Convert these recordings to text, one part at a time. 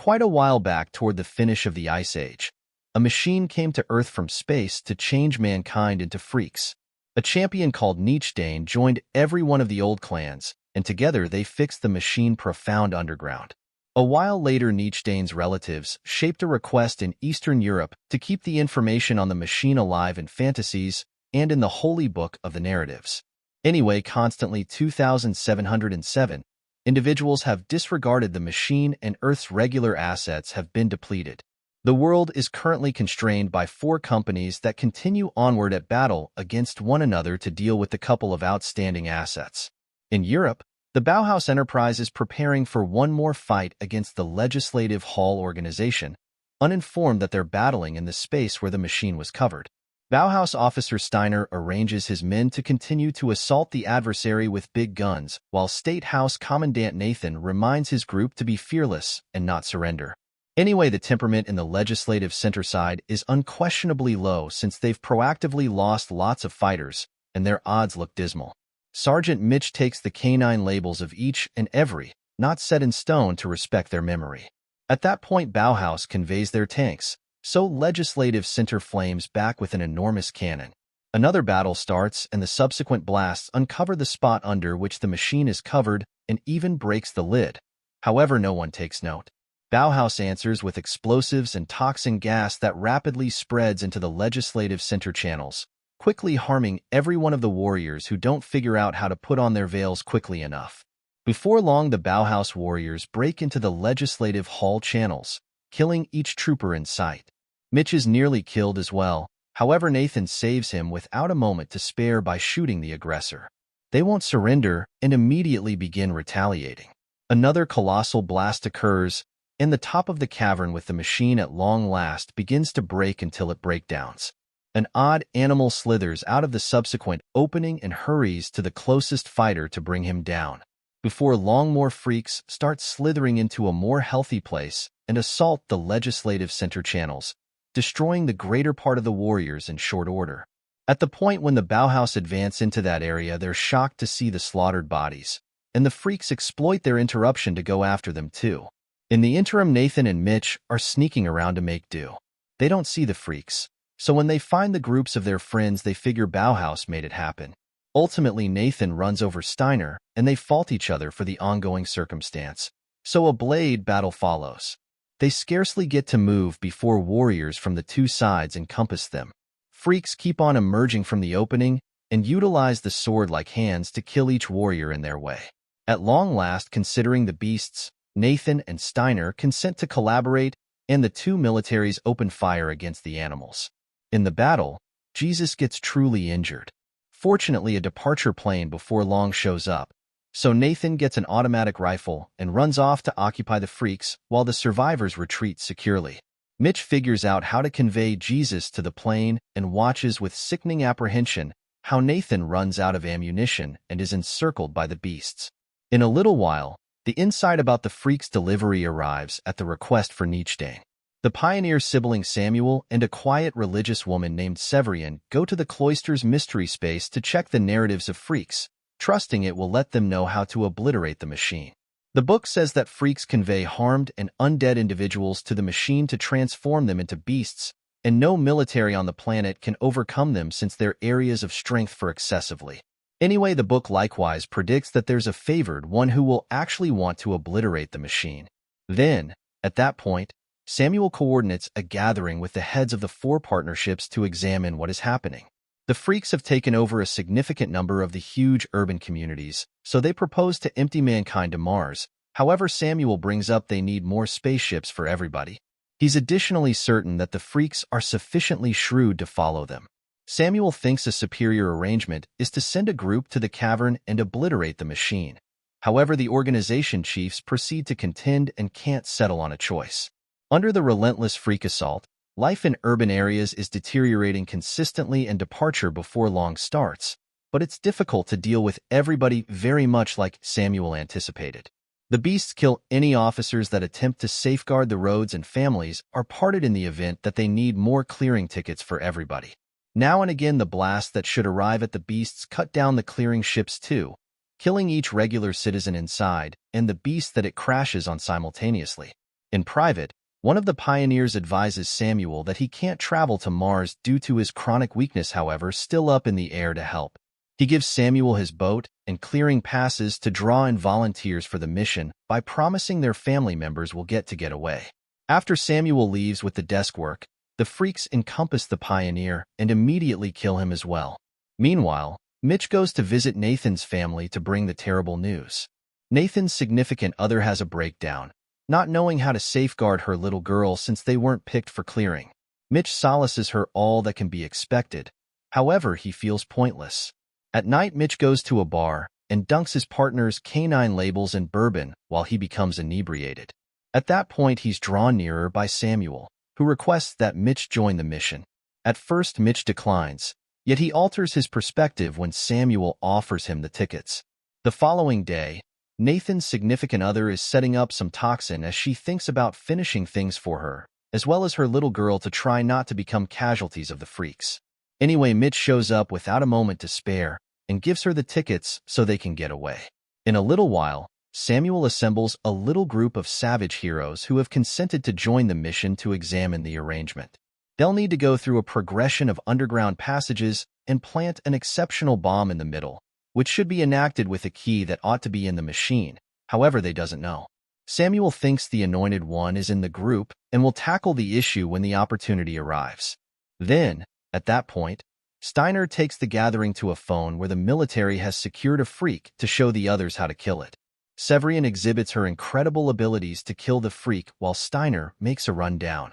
Quite a while back toward the finish of the Ice Age, a machine came to Earth from space to change mankind into freaks. A champion called Nietzsche joined every one of the old clans, and together they fixed the machine profound underground. A while later, Nietzsche's relatives shaped a request in Eastern Europe to keep the information on the machine alive in fantasies and in the holy book of the narratives. Anyway, constantly 2707, individuals have disregarded the machine and Earth's regular assets have been depleted. The world is currently constrained by 4 companies that continue onward at battle against one another to deal with the couple of outstanding assets. In Europe, the Bauhaus Enterprise is preparing for one more fight against the Legislative Hall organization, uninformed that they're battling in the space where the machine was covered. Bauhaus officer Steiner arranges his men to continue to assault the adversary with big guns, while State House Commandant Nathan reminds his group to be fearless and not surrender. Anyway, the temperament in the legislative center side is unquestionably low since they've proactively lost lots of fighters, and their odds look dismal. Sergeant Mitch takes the canine labels of each and every, not set in stone to respect their memory. At that point, Bauhaus conveys their tanks, so legislative center flames back with an enormous cannon. Another battle starts, and the subsequent blasts uncover the spot under which the machine is covered and even breaks the lid. However, no one takes note. Bauhaus answers with explosives and toxin gas that rapidly spreads into the legislative center channels, quickly harming every one of the warriors who don't figure out how to put on their veils quickly enough. Before long, the Bauhaus warriors break into the legislative hall channels, killing each trooper in sight. Mitch is nearly killed as well, however Nathan saves him without a moment to spare by shooting the aggressor. They won't surrender and immediately begin retaliating. Another colossal blast occurs, and the top of the cavern with the machine at long last begins to break until it breakdowns. An odd animal slithers out of the subsequent opening and hurries to the closest fighter to bring him down. Before long, more freaks start slithering into a more healthy place and assault the legislative center channels, destroying the greater part of the warriors in short order. At the point when the Bauhaus advance into that area, they're shocked to see the slaughtered bodies, and the freaks exploit their interruption to go after them too. In the interim, Nathan and Mitch are sneaking around to make do. They don't see the freaks, so when they find the groups of their friends, they figure Bauhaus made it happen. Ultimately, Nathan runs over Steiner, and they fault each other for the ongoing circumstance, so a blade battle follows. They scarcely get to move before warriors from the 2 sides encompass them. Freaks keep on emerging from the opening and utilize the sword-like hands to kill each warrior in their way. At long last, considering the beasts, Nathan and Steiner consent to collaborate, and the 2 militaries open fire against the animals. In the battle, Jesus gets truly injured. Fortunately, a departure plane before long shows up, so Nathan gets an automatic rifle and runs off to occupy the freaks while the survivors retreat securely. Mitch figures out how to convey Jesus to the plane and watches with sickening apprehension how Nathan runs out of ammunition and is encircled by the beasts. In a little while, the insight about the freaks' delivery arrives at the request for Nietzsche. The pioneer sibling Samuel and a quiet religious woman named Severian go to the cloister's mystery space to check the narratives of freaks, trusting it will let them know how to obliterate the machine. The book says that freaks convey harmed and undead individuals to the machine to transform them into beasts, and no military on the planet can overcome them since they're areas of strength for excessively. Anyway, the book likewise predicts that there's a favored one who will actually want to obliterate the machine. Then, at that point, Samuel coordinates a gathering with the heads of the 4 partnerships to examine what is happening. The freaks have taken over a significant number of the huge urban communities, so they propose to empty mankind to Mars. However, Samuel brings up they need more spaceships for everybody. He's additionally certain that the freaks are sufficiently shrewd to follow them. Samuel thinks a superior arrangement is to send a group to the cavern and obliterate the machine. However, the organization chiefs proceed to contend and can't settle on a choice. Under the relentless freak assault, life in urban areas is deteriorating consistently and departure before long starts, but it's difficult to deal with everybody very much like Samuel anticipated. The beasts kill any officers that attempt to safeguard the roads, and families are parted in the event that they need more clearing tickets for everybody. Now and again, the blasts that should arrive at the beasts cut down the clearing ships too, killing each regular citizen inside and the beast that it crashes on simultaneously. In private, one of the pioneers advises Samuel that he can't travel to Mars due to his chronic weakness, however, still up in the air to help. He gives Samuel his boat and clearing passes to draw in volunteers for the mission by promising their family members will get away. After Samuel leaves with the desk work, the freaks encompass the pioneer and immediately kill him as well. Meanwhile, Mitch goes to visit Nathan's family to bring the terrible news. Nathan's significant other has a breakdown, not knowing how to safeguard her little girl since they weren't picked for clearing. Mitch solaces her all that can be expected. However, he feels pointless. At night, Mitch goes to a bar and dunks his partner's canine labels in bourbon while he becomes inebriated. At that point, he's drawn nearer by Samuel, who requests that Mitch join the mission. At first, Mitch declines, yet he alters his perspective when Samuel offers him the tickets. The following day, Nathan's significant other is setting up some toxin as she thinks about finishing things for her, as well as her little girl, to try not to become casualties of the freaks. Anyway, Mitch shows up without a moment to spare and gives her the tickets so they can get away. In a little while, Samuel assembles a little group of savage heroes who have consented to join the mission to examine the arrangement. They'll need to go through a progression of underground passages and plant an exceptional bomb in the middle, which should be enacted with a key that ought to be in the machine. However, they doesn't know. Samuel thinks the Anointed One is in the group and will tackle the issue when the opportunity arrives. Then, at that point, Steiner takes the gathering to a phone where the military has secured a freak to show the others how to kill it. Severian exhibits her incredible abilities to kill the freak while Steiner makes a run down.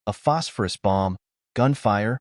A phosphorus bomb, gunfire,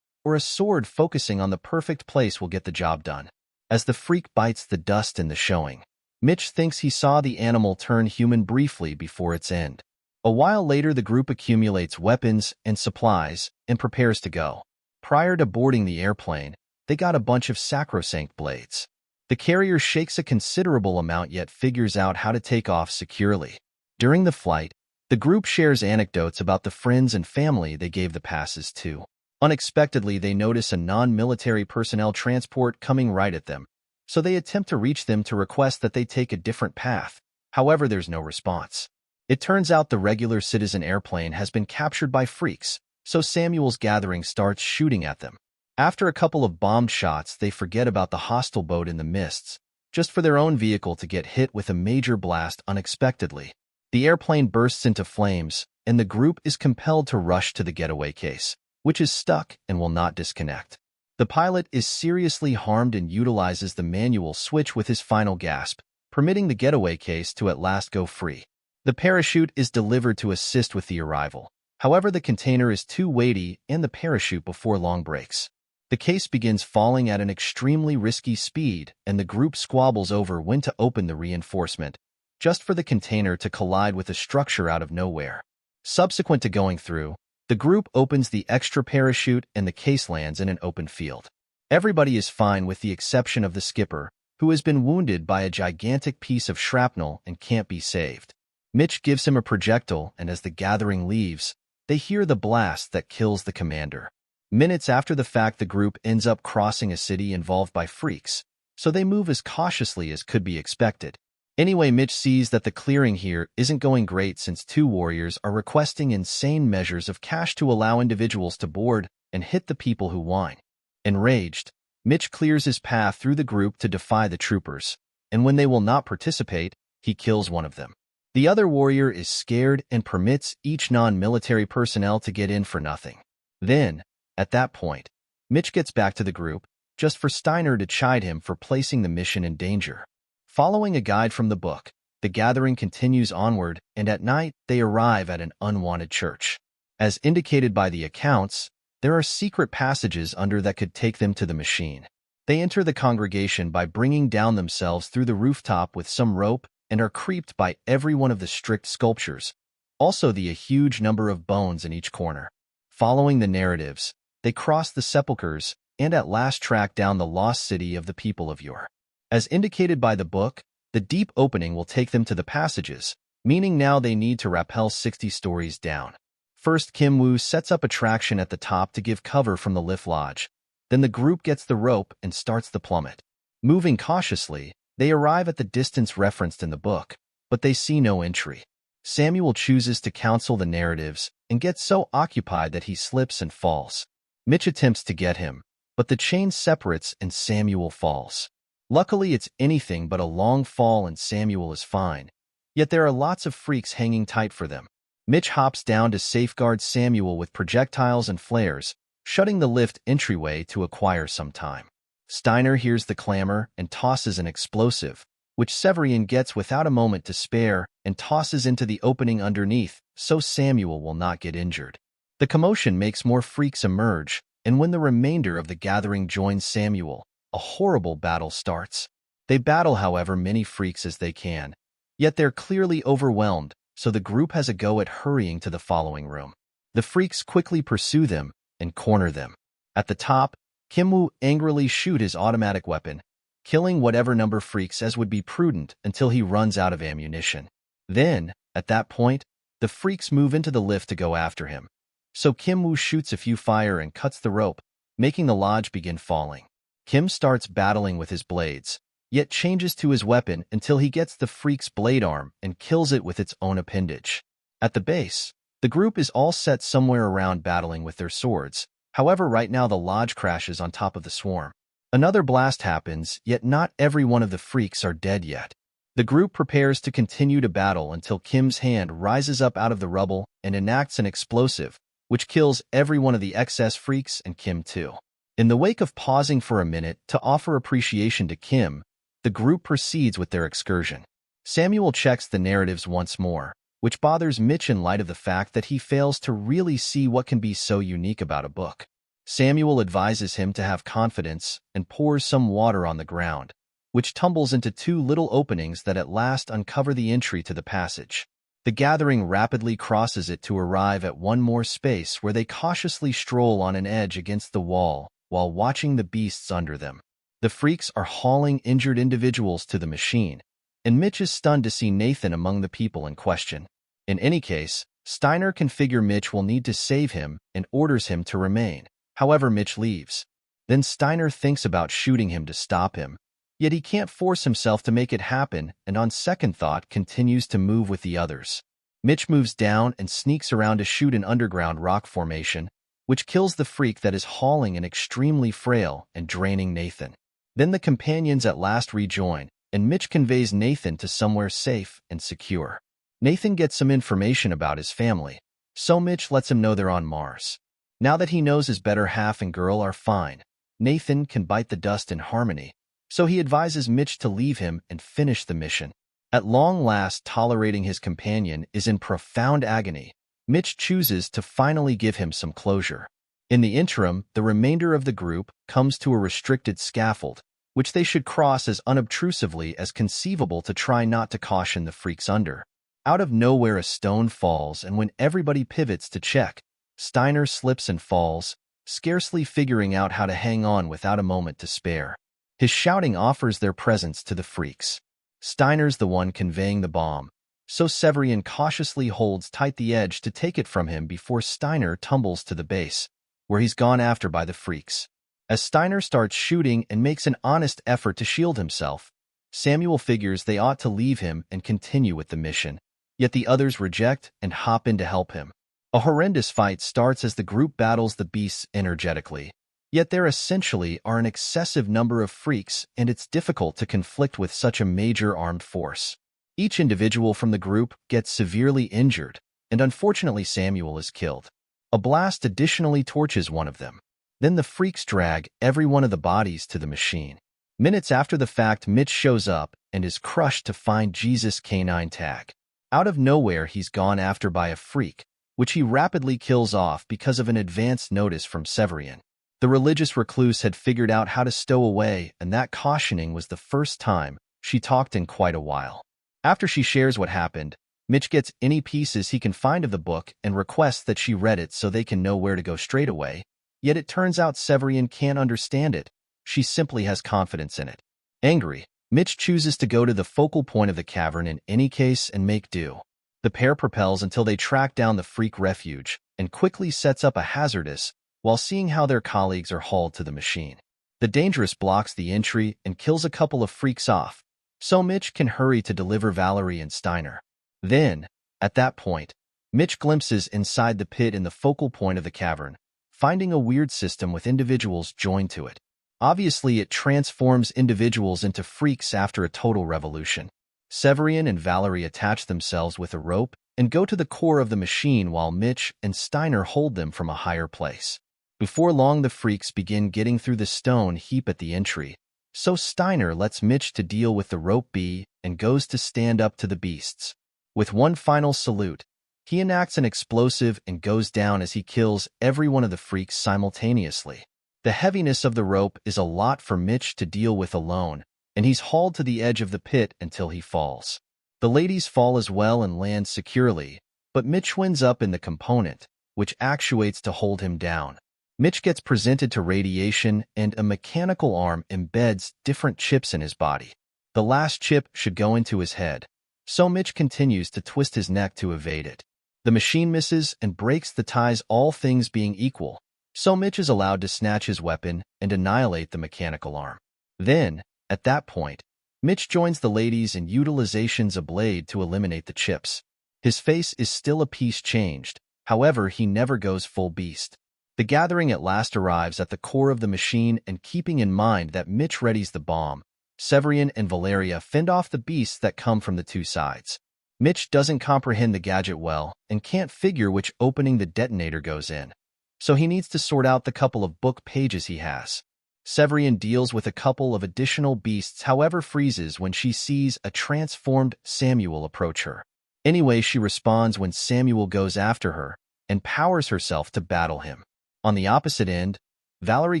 or a sword focusing on the perfect place will get the job done. As the freak bites the dust in the showing, Mitch thinks he saw the animal turn human briefly before its end. A while later, the group accumulates weapons and supplies and prepares to go. Prior to boarding the airplane, they got a bunch of sacrosanct blades. The carrier shakes a considerable amount yet figures out how to take off securely. During the flight, the group shares anecdotes about the friends and family they gave the passes to. Unexpectedly, they notice a non-military personnel transport coming right at them, so they attempt to reach them to request that they take a different path. However, there's no response. It turns out the regular citizen airplane has been captured by freaks, so Samuel's gathering starts shooting at them. After a couple of bombed shots, they forget about the hostile boat in the mists, just for their own vehicle to get hit with a major blast unexpectedly. The airplane bursts into flames, and the group is compelled to rush to the getaway case, which is stuck and will not disconnect. The pilot is seriously harmed and utilizes the manual switch with his final gasp, permitting the getaway case to at last go free. The parachute is delivered to assist with the arrival. However, the container is too weighty and the parachute before long breaks. The case begins falling at an extremely risky speed, and the group squabbles over when to open the reinforcement, just for the container to collide with a structure out of nowhere. Subsequent to going through, the group opens the extra parachute and the case lands in an open field. Everybody is fine with the exception of the skipper, who has been wounded by a gigantic piece of shrapnel and can't be saved. Mitch gives him a projectile, and as the gathering leaves, they hear the blast that kills the commander. Minutes after the fact, the group ends up crossing a city involved by freaks, so they move as cautiously as could be expected. Anyway, Mitch sees that the clearing here isn't going great since two warriors are requesting insane measures of cash to allow individuals to board and hit the people who whine. Enraged, Mitch clears his path through the group to defy the troopers, and when they will not participate, he kills one of them. The other warrior is scared and permits each non-military personnel to get in for nothing. Then, at that point, Mitch gets back to the group, just for Steiner to chide him for placing the mission in danger. Following a guide from the book, the gathering continues onward, and at night, they arrive at an unwanted church. As indicated by the accounts, there are secret passages under that could take them to the machine. They enter the congregation by bringing down themselves through the rooftop with some rope and are creeped by every one of the strict sculptures, also a huge number of bones in each corner. Following the narratives, they cross the sepulchres and at last track down the lost city of the people of yore. As indicated by the book, the deep opening will take them to the passages, meaning now they need to rappel 60 stories down. First, Kim Woo sets up a traction at the top to give cover from the lift lodge. Then the group gets the rope and starts the plummet. Moving cautiously, they arrive at the distance referenced in the book, but they see no entry. Samuel chooses to counsel the narratives and gets so occupied that he slips and falls. Mitch attempts to get him, but the chain separates and Samuel falls. Luckily, it's anything but a long fall and Samuel is fine. Yet there are lots of freaks hanging tight for them. Mitch hops down to safeguard Samuel with projectiles and flares, shutting the lift entryway to acquire some time. Steiner hears the clamor and tosses an explosive, which Severian gets without a moment to spare and tosses into the opening underneath so Samuel will not get injured. The commotion makes more freaks emerge, and when the remainder of the gathering joins Samuel, a horrible battle starts. They battle however many freaks as they can, yet they're clearly overwhelmed, so the group has a go at hurrying to the following room. The freaks quickly pursue them and corner them. At the top, Kim-woo angrily shoots his automatic weapon, killing whatever number freaks as would be prudent until he runs out of ammunition. Then, at that point, the freaks move into the lift to go after him. So Kim-woo shoots a few fire and cuts the rope, making the lodge begin falling. Kim starts battling with his blades, yet changes to his weapon until he gets the freak's blade arm and kills it with its own appendage. At the base, the group is all set somewhere around battling with their swords. However, right now the lodge crashes on top of the swarm. Another blast happens, yet not every one of the freaks are dead yet. The group prepares to continue to battle until Kim's hand rises up out of the rubble and enacts an explosive, which kills every one of the excess freaks and Kim too. In the wake of pausing for a minute to offer appreciation to Kim, the group proceeds with their excursion. Samuel checks the narratives once more, which bothers Mitch in light of the fact that he fails to really see what can be so unique about a book. Samuel advises him to have confidence and pours some water on the ground, which tumbles into two little openings that at last uncover the entry to the passage. The gathering rapidly crosses it to arrive at one more space where they cautiously stroll on an edge against the wall while watching the beasts under them. The freaks are hauling injured individuals to the machine, and Mitch is stunned to see Nathan among the people in question. In any case, Steiner can figure Mitch will need to save him and orders him to remain. However, Mitch leaves. Then Steiner thinks about shooting him to stop him, yet he can't force himself to make it happen and on second thought continues to move with the others. Mitch moves down and sneaks around to shoot an underground rock formation, which kills the freak that is hauling an extremely frail and draining Nathan. Then the companions at last rejoin, and Mitch conveys Nathan to somewhere safe and secure. Nathan gets some information about his family, so Mitch lets him know they're on Mars. Now that he knows his better half and girl are fine, Nathan can bite the dust in harmony, so he advises Mitch to leave him and finish the mission. At long last, tolerating his companion is in profound agony, Mitch chooses to finally give him some closure. In the interim, the remainder of the group comes to a restricted scaffold, which they should cross as unobtrusively as conceivable to try not to caution the freaks under. Out of nowhere a stone falls, and when everybody pivots to check, Steiner slips and falls, scarcely figuring out how to hang on without a moment to spare. His shouting offers their presence to the freaks. Steiner's the one conveying the bomb, so Severian cautiously holds tight the edge to take it from him before Steiner tumbles to the base, where he's gone after by the freaks. As Steiner starts shooting and makes an honest effort to shield himself, Samuel figures they ought to leave him and continue with the mission, yet the others reject and hop in to help him. A horrendous fight starts as the group battles the beasts energetically, yet there essentially are an excessive number of freaks and it's difficult to conflict with such a major armed force. Each individual from the group gets severely injured, and unfortunately Samuel is killed. A blast additionally torches one of them. Then the freaks drag every one of the bodies to the machine. Minutes after the fact, Mitch shows up and is crushed to find Jesus' canine tag. Out of nowhere, he's gone after by a freak, which he rapidly kills off because of an advance notice from Severian. The religious recluse had figured out how to stow away, and that cautioning was the first time she talked in quite a while. After she shares what happened, Mitch gets any pieces he can find of the book and requests that she read it so they can know where to go straight away, yet it turns out Severian can't understand it. She simply has confidence in it. Angry, Mitch chooses to go to the focal point of the cavern in any case and make do. The pair propels until they track down the freak refuge and quickly sets up a hazardous while seeing how their colleagues are hauled to the machine. The dangerous blocks the entry and kills a couple of freaks off, so Mitch can hurry to deliver Valerie and Steiner. Then, At that point, Mitch glimpses inside the pit in the focal point of the cavern, finding a weird system with individuals joined to it. Obviously, it transforms individuals into freaks after a total revolution. Severian and Valerie attach themselves with a rope and go to the core of the machine while Mitch and Steiner hold them from a higher place. Before long, the freaks begin getting through the stone heap at the entry, so Steiner lets Mitch to deal with the rope be and goes to stand up to the beasts. With one final salute, he enacts an explosive and goes down as he kills every one of the freaks simultaneously. The heaviness of the rope is a lot for Mitch to deal with alone, and he's hauled to the edge of the pit until he falls. The ladies fall as well and land securely, but Mitch winds up in the component, which actuates to hold him down. Mitch gets presented to radiation, and a mechanical arm embeds different chips in his body. The last chip should go into his head, so Mitch continues to twist his neck to evade it. The machine misses and breaks the ties, all things being equal, so Mitch is allowed to snatch his weapon and annihilate the mechanical arm. Then, at that point, Mitch joins the ladies and utilizations a blade to eliminate the chips. His face is still a piece changed, however he never goes full beast. The gathering at last arrives at the core of the machine, and keeping in mind that Mitch readies the bomb, Severian and Valeria fend off the beasts that come from the two sides. Mitch doesn't comprehend the gadget well and can't figure which opening the detonator goes in, so he needs to sort out the couple of book pages he has. Severian deals with a couple of additional beasts, however freezes when she sees a transformed Samuel approach her. Anyway, she responds when Samuel goes after her and powers herself to battle him. On the opposite end, Valerie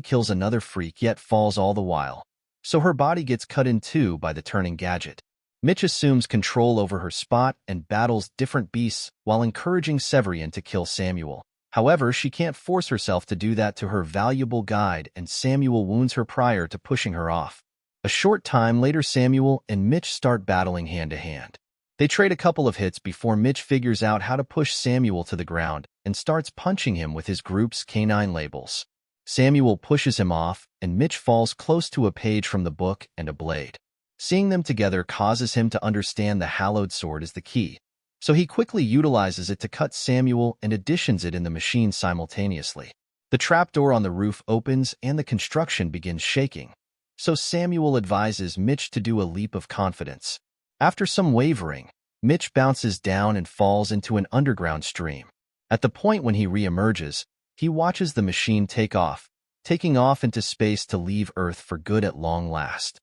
kills another freak yet falls all the while, so her body gets cut in two by the turning gadget. Mitch assumes control over her spot and battles different beasts while encouraging Severian to kill Samuel. However, she can't force herself to do that to her valuable guide, and Samuel wounds her prior to pushing her off. A short time later, Samuel and Mitch start battling hand-to-hand. They trade a couple of hits before Mitch figures out how to push Samuel to the ground and starts punching him with his group's canine labels. Samuel pushes him off, and Mitch falls close to a page from the book and a blade. Seeing them together causes him to understand the hallowed sword is the key, so he quickly utilizes it to cut Samuel and additions it in the machine simultaneously. The trapdoor on the roof opens and the construction begins shaking, so Samuel advises Mitch to do a leap of confidence. After some wavering, Mitch bounces down and falls into an underground stream. At the point when he re-emerges, he watches the machine take off, taking off into space to leave Earth for good at long last.